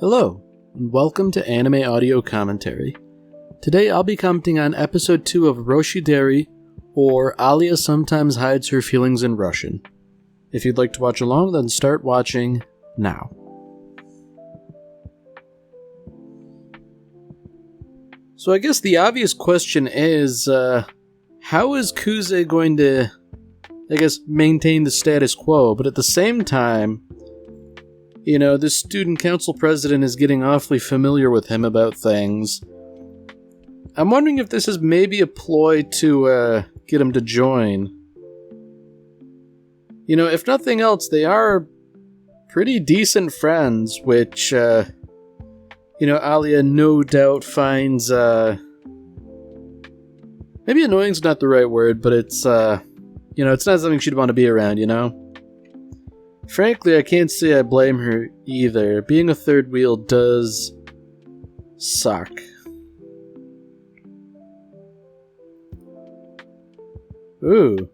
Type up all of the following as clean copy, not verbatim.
Hello, and welcome to Anime Audio Commentary. Today I'll be commenting on Episode 2 of Roshidere, or Alia Sometimes Hides Her Feelings in Russian. If you'd like to watch along, then start watching now. So I guess the obvious question is, how is Kuze going to, maintain the status quo? But at the same time, the student council president is getting awfully familiar with him about things. I'm wondering if this is maybe a ploy to get him to join. If nothing else, they are pretty decent friends, which, Alia no doubt finds, maybe annoying's not the right word, but it's, it's not something she'd want to be around, Frankly, I can't say I blame her either. Being a third wheel does suck. Ooh.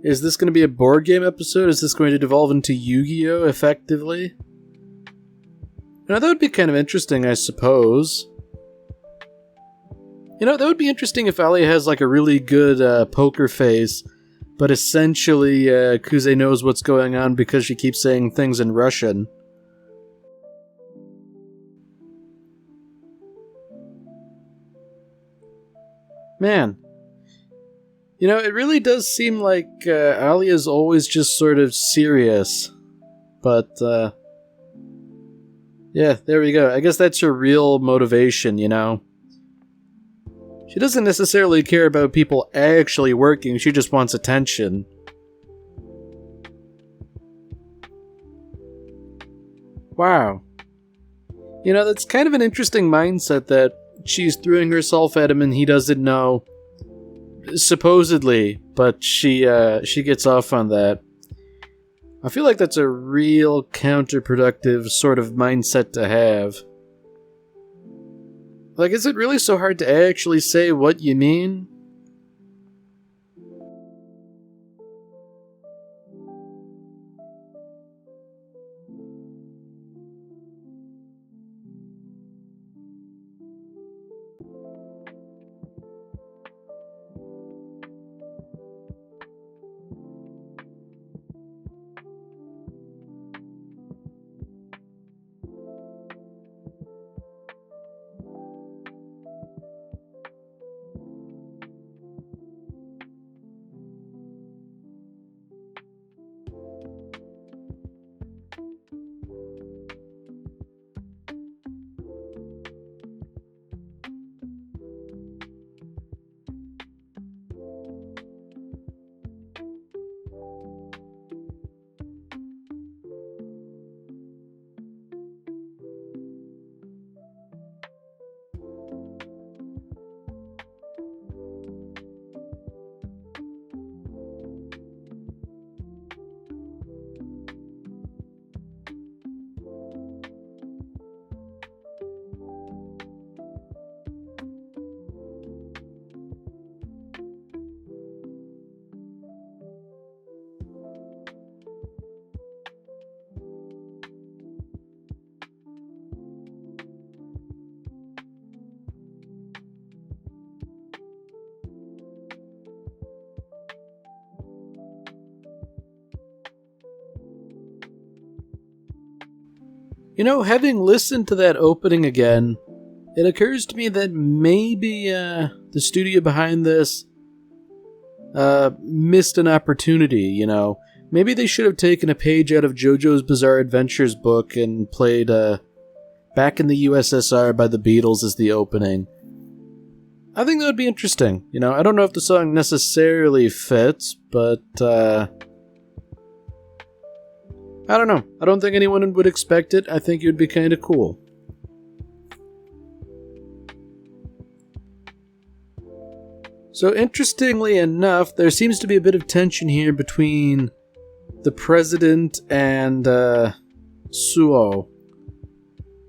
Is this going to be a board game episode? Is this going to devolve into Yu-Gi-Oh! Effectively? That would be kind of interesting, I suppose. That would be interesting if Alia has a really good poker face, but essentially Kuze knows what's going on because she keeps saying things in Russian. Man. It really does seem like Alia's always just sort of serious. But, yeah, there we go. I guess that's her real motivation, She doesn't necessarily care about people actually working, she just wants attention. Wow. That's kind of an interesting mindset that she's throwing herself at him and he doesn't know. Supposedly, but she gets off on that. I feel like that's a real counterproductive sort of mindset to have. Is it really so hard to actually say what you mean? Having listened to that opening again, it occurs to me that maybe the studio behind this missed an opportunity, Maybe they should have taken a page out of JoJo's Bizarre Adventures book and played Back in the USSR by the Beatles as the opening. I think that would be interesting. I don't know if the song necessarily fits, but I don't know. I don't think anyone would expect it. I think it would be kind of cool. So interestingly enough, there seems to be a bit of tension here between the president and Suo.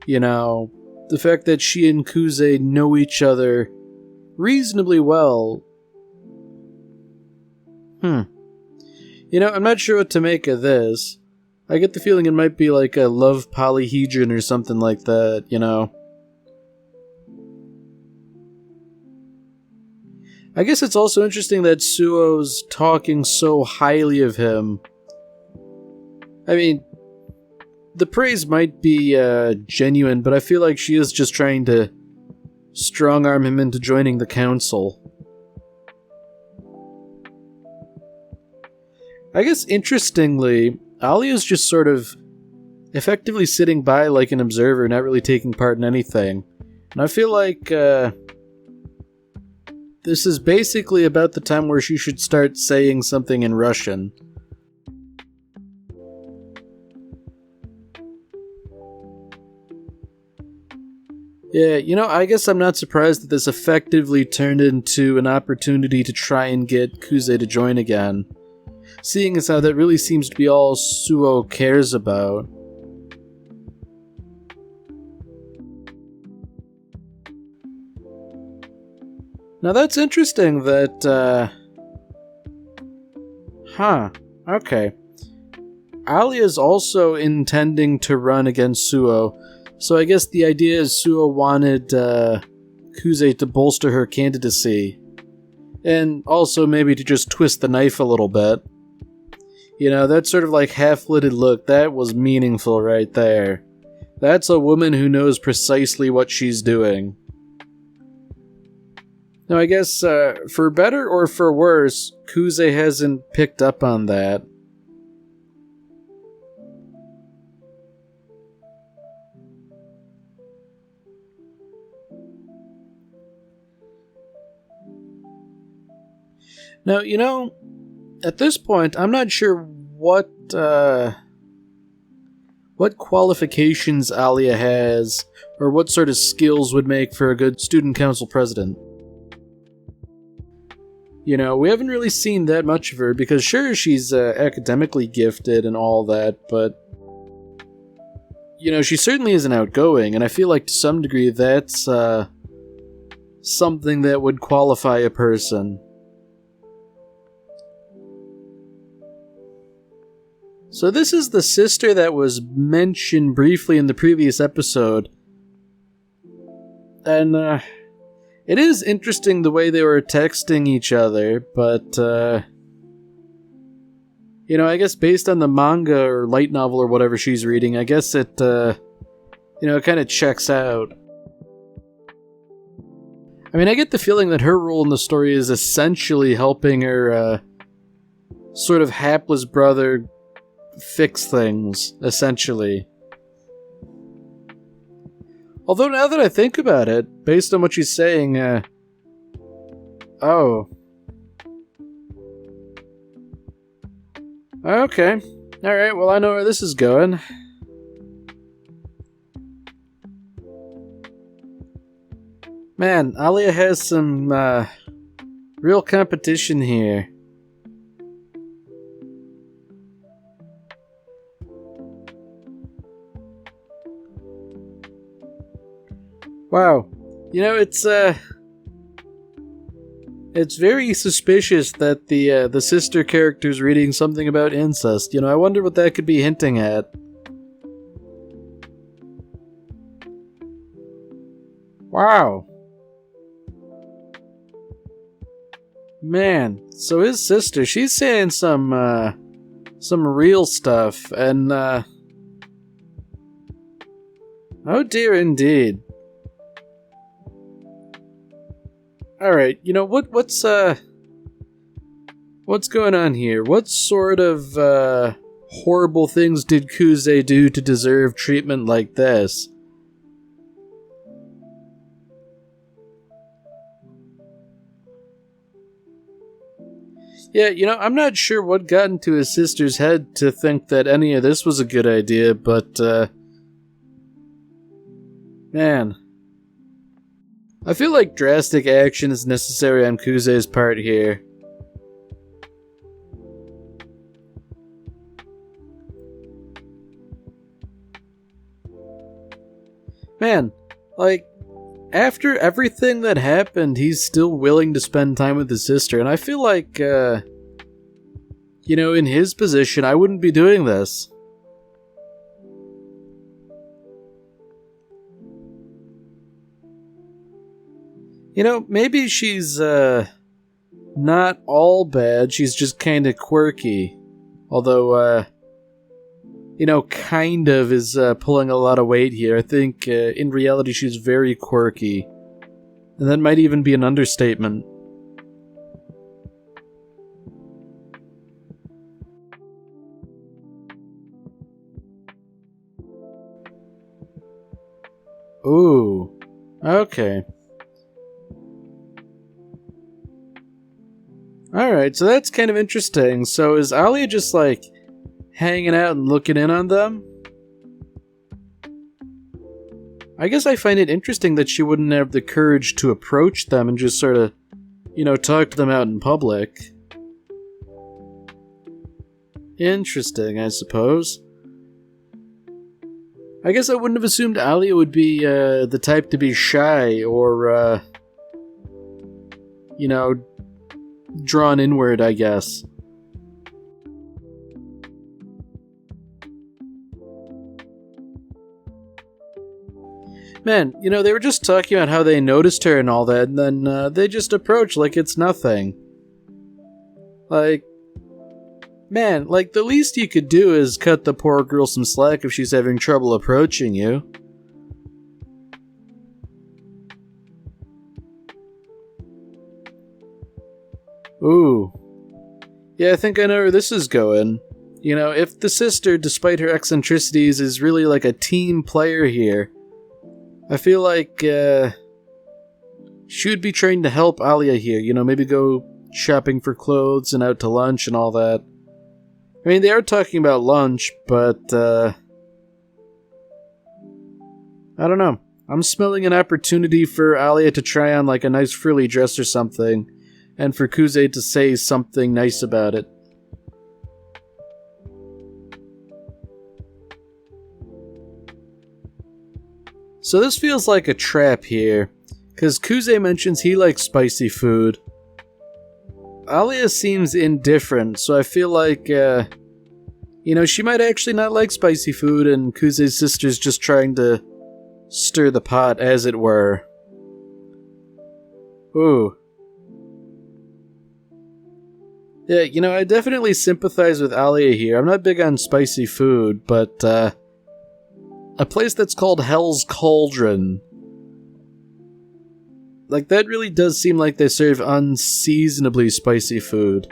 The fact that she and Kuze know each other reasonably well. I'm not sure what to make of this. I get the feeling it might be like a love polyhedron or something like that, you know? I guess it's also interesting that Suo's talking so highly of him. I mean, the praise might be genuine, but I feel like she is just trying to strong-arm him into joining the council. I guess, interestingly, Alia's just sort of effectively sitting by like an observer, not really taking part in anything. And I feel like this is basically about the time where she should start saying something in Russian. Yeah, you know, I guess I'm not surprised that this effectively turned into an opportunity to try and get Kuze to join again, seeing as how that really seems to be all Suo cares about. Now that's interesting that, okay. Alia's also intending to run against Suo, so I guess the idea is Suo wanted Kuze to bolster her candidacy, and also maybe to just twist the knife a little bit. You know, that sort of like half-lidded look, that was meaningful right there. That's a woman who knows precisely what she's doing. Now I guess, for better or for worse, Kuze hasn't picked up on that. Now, you know, at this point, I'm not sure what qualifications Alia has, or what sort of skills would make for a good student council president. You know, we haven't really seen that much of her, because sure, she's academically gifted and all that, but you know, she certainly isn't outgoing, and I feel like to some degree that's something that would qualify a person. So this is the sister that was mentioned briefly in the previous episode. And, it is interesting the way they were texting each other, but, you know, I guess based on the manga or light novel or whatever she's reading, I guess it, you know, it kind of checks out. I mean, I get the feeling that her role in the story is essentially helping her, sort of hapless brother fix things, essentially. Although now that I think about it, based on what she's saying, oh. Okay. Alright, well I know where this is going. Man, Alia has some, real competition here. Wow. You know, it's very suspicious that the sister character's reading something about incest. You know, I wonder what that could be hinting at. Wow. Man, so his sister, she's saying some real stuff, and, oh dear indeed. Alright, you know, what's going on here? What sort of, horrible things did Kuze do to deserve treatment like this? Yeah, you know, I'm not sure what got into his sister's head to think that any of this was a good idea, but, man. I feel like drastic action is necessary on Kuze's part here. Man, like, after everything that happened, he's still willing to spend time with his sister, and I feel like, you know, in his position, I wouldn't be doing this. Maybe she's, not all bad, she's just kinda quirky. Although, kind of is pulling a lot of weight here. I think in reality she's very quirky. And that might even be an understatement. Ooh. Okay. Alright, so that's kind of interesting. So is Alia just like hanging out and looking in on them? I guess I find it interesting that she wouldn't have the courage to approach them and just sort of, talk to them out in public. Interesting, I suppose. I guess I wouldn't have assumed Alia would be the type to be shy or, drawn inward, I guess. Man, they were just talking about how they noticed her and all that, and then they just approach like it's nothing. Like, man, the least you could do is cut the poor girl some slack if she's having trouble approaching you. Ooh. Yeah, I think I know where this is going. If the sister, despite her eccentricities, is really like a team player here, I feel like she would be trying to help Alia here, maybe go shopping for clothes and out to lunch and all that. I mean, they are talking about lunch, but I don't know. I'm smelling an opportunity for Alia to try on like a nice frilly dress or something, and for Kuze to say something nice about it. So this feels like a trap here, because Kuze mentions he likes spicy food. Alia seems indifferent, so I feel like, she might actually not like spicy food, and Kuze's sister's just trying to stir the pot, as it were. Ooh. Yeah, I definitely sympathize with Alia here. I'm not big on spicy food, but, a place that's called Hell's Cauldron. Like, that really does seem like they serve unseasonably spicy food.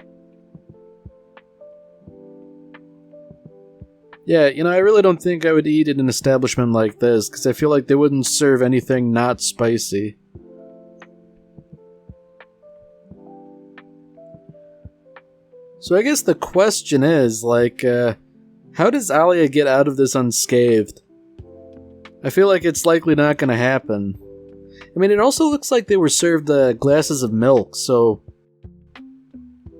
Yeah, I really don't think I would eat at an establishment like this, because I feel like they wouldn't serve anything not spicy. So I guess the question is, how does Alia get out of this unscathed? I feel like it's likely not going to happen. I mean, it also looks like they were served glasses of milk, so...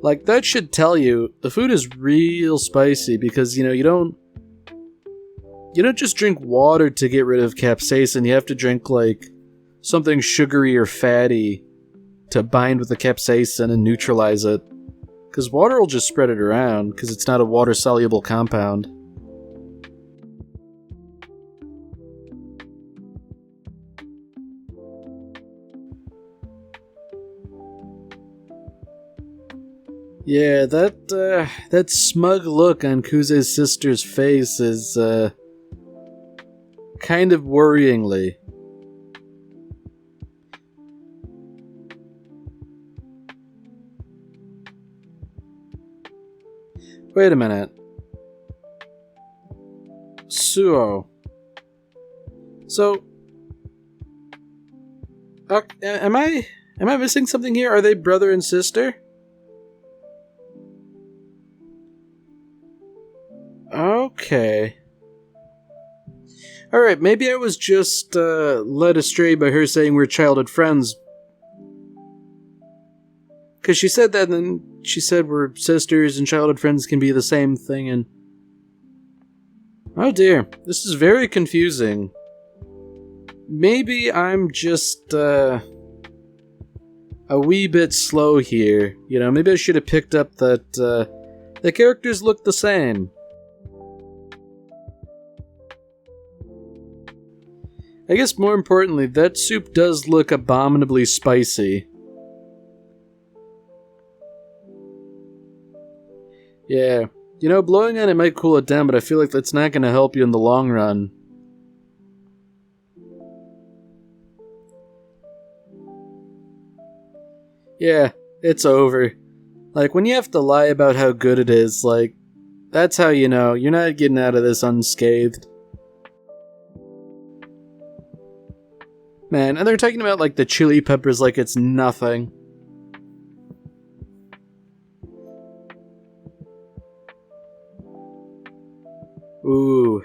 that should tell you, the food is real spicy, because, you don't just drink water to get rid of capsaicin, you have to drink, something sugary or fatty to bind with the capsaicin and neutralize it. Because water will just spread it around, because it's not a water-soluble compound. Yeah, that smug look on Kuze's sister's face is, kind of worryingly. Wait a minute. Suo. So... am I missing something here? Are they brother and sister? Okay. Alright, maybe I was just led astray by her saying we're childhood friends. Because she said that, and then she said we're sisters and childhood friends can be the same thing, and... Oh dear, this is very confusing. Maybe I'm just, a wee bit slow here. Maybe I should have picked up that, the characters look the same. I guess more importantly, that soup does look abominably spicy. Yeah. You know, blowing on it might cool it down, but I feel like that's not going to help you in the long run. Yeah, it's over. Like, when you have to lie about how good it is, like, that's how you know you're not getting out of this unscathed. Man, and they're talking about, like, the chili peppers like it's nothing. Ooh.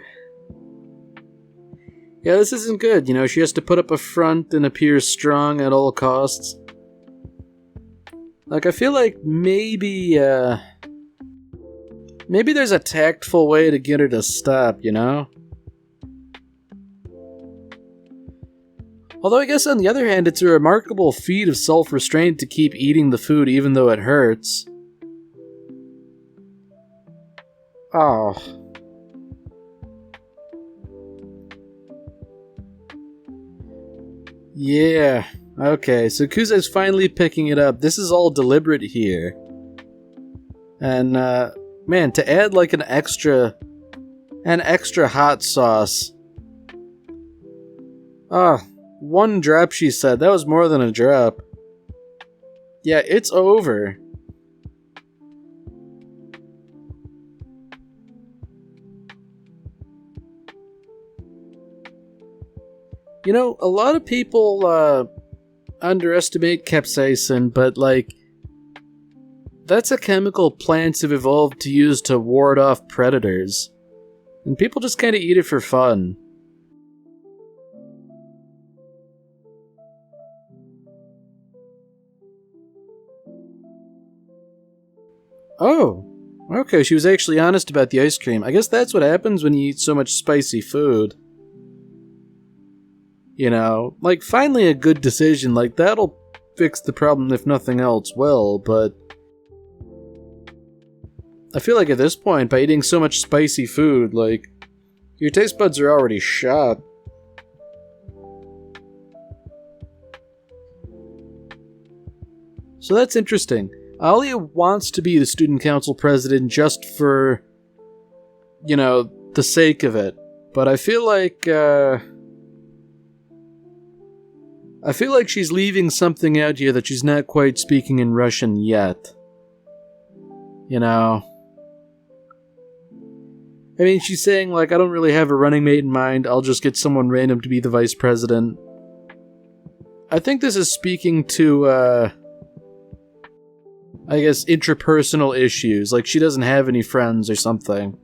Yeah, this isn't good. You know, she has to put up a front and appear strong at all costs. Like, I feel like maybe there's a tactful way to get her to stop, you know? Although I guess on the other hand, it's a remarkable feat of self-restraint to keep eating the food even though it hurts. Oh. Yeah. Okay, so Kuze's finally picking it up. This is all deliberate here. And, man, to add like an extra hot sauce. Ah, one drop, she said. That was more than a drop. Yeah, it's over. You know, a lot of people, underestimate capsaicin, but, like, that's a chemical plants have evolved to use to ward off predators. And people just kind of eat it for fun. Oh, okay, she was actually honest about the ice cream. I guess that's what happens when you eat so much spicy food. You know, like, finally a good decision. Like, that'll fix the problem if nothing else will, but I feel like at this point, by eating so much spicy food, like, your taste buds are already shot. So that's interesting. Alia wants to be the student council president just for, you know, the sake of it. But I feel like she's leaving something out here that she's not quite speaking in Russian yet. You know? I mean, she's saying, like, I don't really have a running mate in mind, I'll just get someone random to be the vice president. I think this is speaking to, I guess, intrapersonal issues, like she doesn't have any friends or something.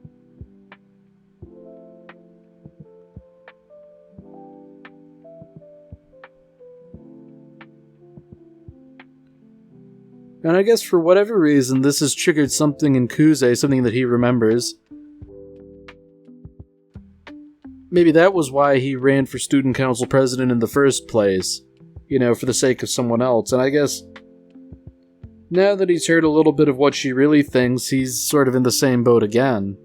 And I guess for whatever reason, this has triggered something in Kuze, something that he remembers. Maybe that was why he ran for student council president in the first place. You know, for the sake of someone else. And I guess now that he's heard a little bit of what she really thinks, he's sort of in the same boat again.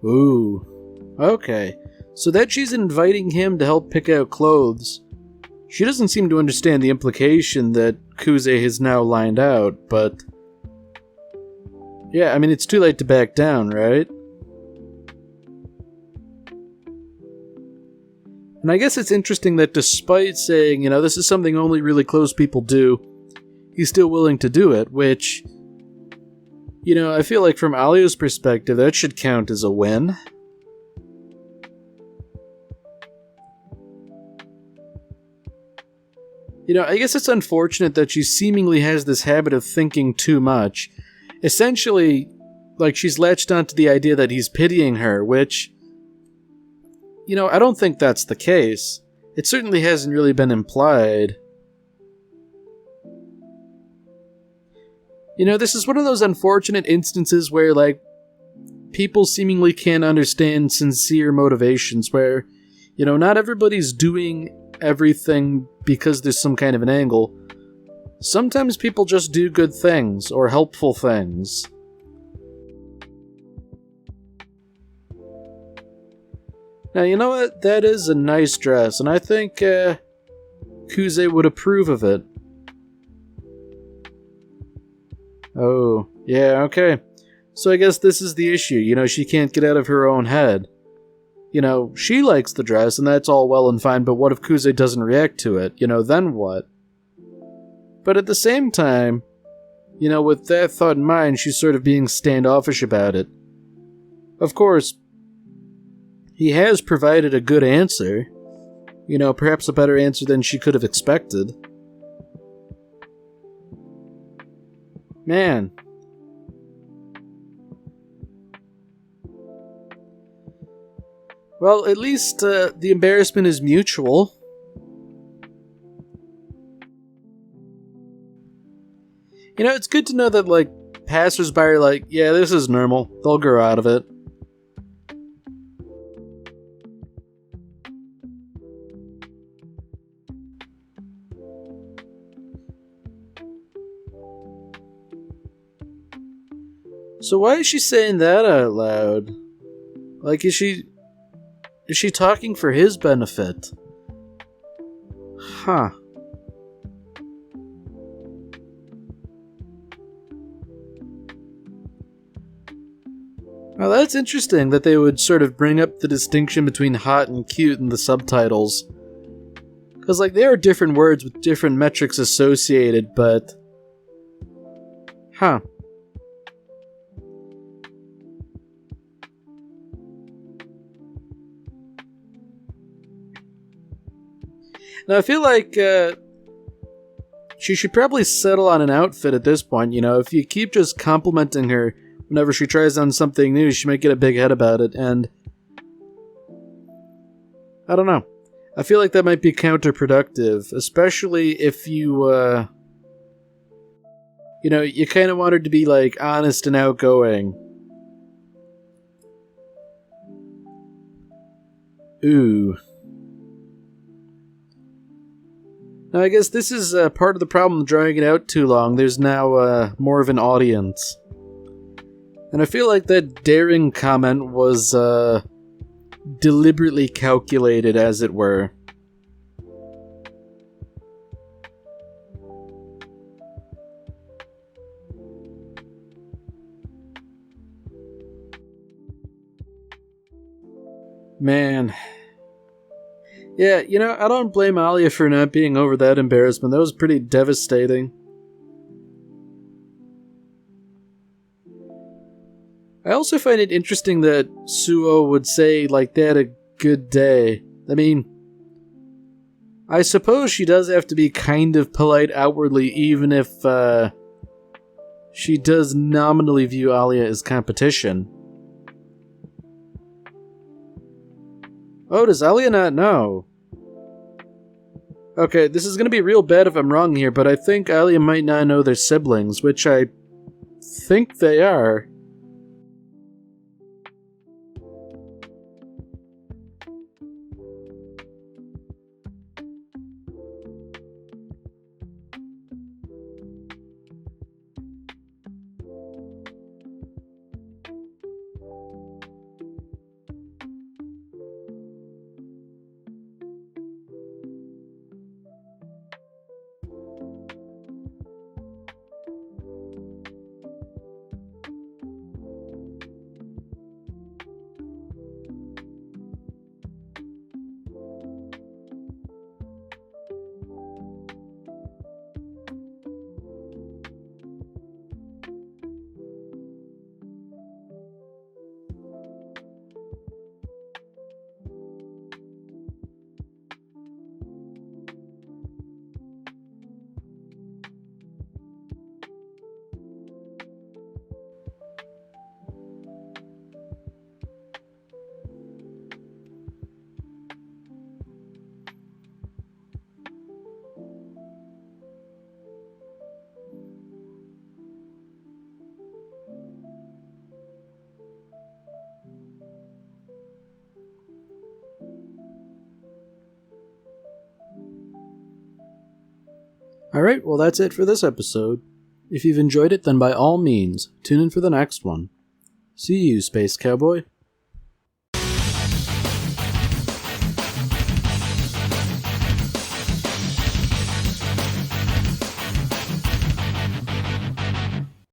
Ooh. Okay. So that she's inviting him to help pick out clothes. She doesn't seem to understand the implication that Kuze has now lined out, but yeah, I mean, it's too late to back down, right? And I guess it's interesting that despite saying, you know, this is something only really close people do, he's still willing to do it, which, you know, I feel like from Alia's perspective, that should count as a win. You know, I guess it's unfortunate that she seemingly has this habit of thinking too much. Essentially, like, she's latched onto the idea that he's pitying her, which, you know, I don't think that's the case. It certainly hasn't really been implied. You know, this is one of those unfortunate instances where, like, people seemingly can't understand sincere motivations, where, you know, not everybody's doing everything because there's some kind of an angle. Sometimes people just do good things, or helpful things. Now, you know what? That is a nice dress, and I think Kuze would approve of it. Oh, yeah, okay. So I guess this is the issue. You know, she can't get out of her own head. You know, she likes the dress, and that's all well and fine, but what if Kuze doesn't react to it? You know, then what? But at the same time, you know, with that thought in mind, she's sort of being standoffish about it. Of course, he has provided a good answer. You know, perhaps a better answer than she could have expected. Man. Well, at least the embarrassment is mutual. You know, it's good to know that, like, passersby are like, yeah, this is normal. They'll grow out of it. So why is she saying that out loud? Like, is she talking for his benefit? Huh. Well, that's interesting that they would sort of bring up the distinction between hot and cute in the subtitles. Because, like, there are different words with different metrics associated, but... Huh. Now, I feel like she should probably settle on an outfit at this point. You know, if you keep just complimenting her whenever she tries on something new, she might get a big head about it, and I don't know. I feel like that might be counterproductive, especially if you, you know, you kind of want her to be, like, honest and outgoing. Ooh. Now, I guess this is part of the problem drawing it out too long. There's now more of an audience. And I feel like that daring comment was deliberately calculated, as it were. Man. Yeah, you know, I don't blame Alia for not being over that embarrassment. That was pretty devastating. I also find it interesting that Suo would say, like, they had a good day. I mean, I suppose she does have to be kind of polite outwardly, even if she does nominally view Alia as competition. Oh, does Alia not know? Okay, this is gonna be real bad if I'm wrong here, but I think Alia might not know their siblings, which I think they are. Alright, well that's it for this episode. If you've enjoyed it, then by all means, tune in for the next one. See you, Space Cowboy.